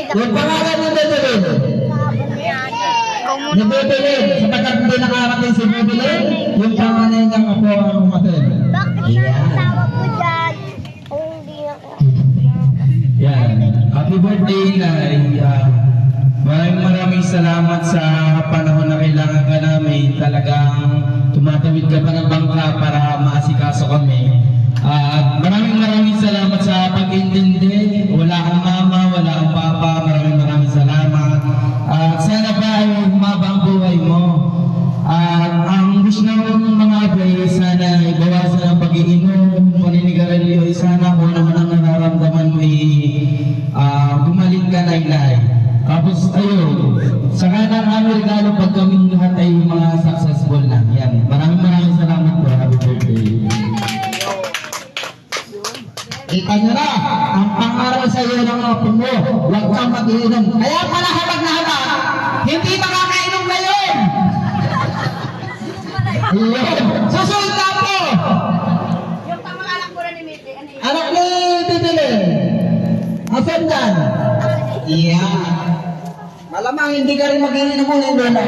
Yung pangalan ni Bebelin. Ni Bebelin. Sapagkat hindi nakarating si Bebelin, yung pangalan niyang apo ang umatin. Bakit ang tawag ko dyan? Kung hindi ako. Yan. Happy birthday, Nay. Maraming salamat sa panahon na kailangan ka namin. Talagang tumatawid ka pa ng bangka para maasikaso kami. At maraming salamat sa pag-intindi. Wala kang mama, wala kang papa. Maraming salamat. At sana pa ay humaba ang buhay mo. At ang wish ng mga abay, sana ibawasan ang pag-iinom, paninigarilyo. Sana kung naman ang nararamdaman mo gumaling ka na ilay. Tapos ayun, saka na ang regalo pag kaming lahat ay mga successful na. Yan. Maraming salamat po. Happy birthday. Kita nyo na, ang pangaral sa iyo ng apo mo, huwag kang mag-iinom. Kaya pala habag na habag, hindi makakainom ngayon. Susunod na po. Yung pangalan ko na ni Mete. Anak ni Bebelin. Asan dyan? Iya. Malamang hindi ka rin mag-iinom mo, hindi na.